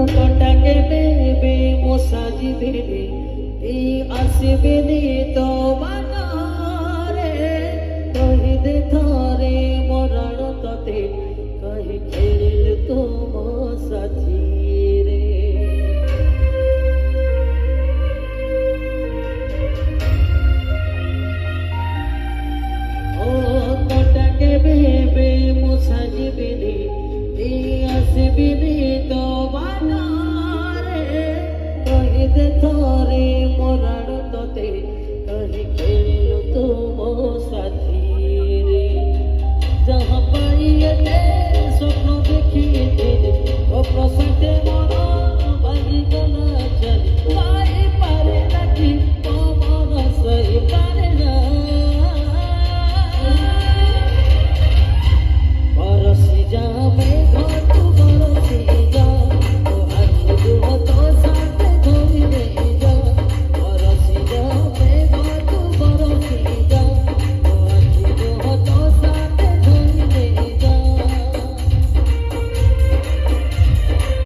কটাকে বেবে মোসাজিবে এই আসবে নি তো বানারে কহিদে থরে মরণ ততে কহি খেল তো মোসাজি রে ও কটাকে বেবে মোসাজিবে এই আসবে নি তো বানারে কহিদে থরে মরণ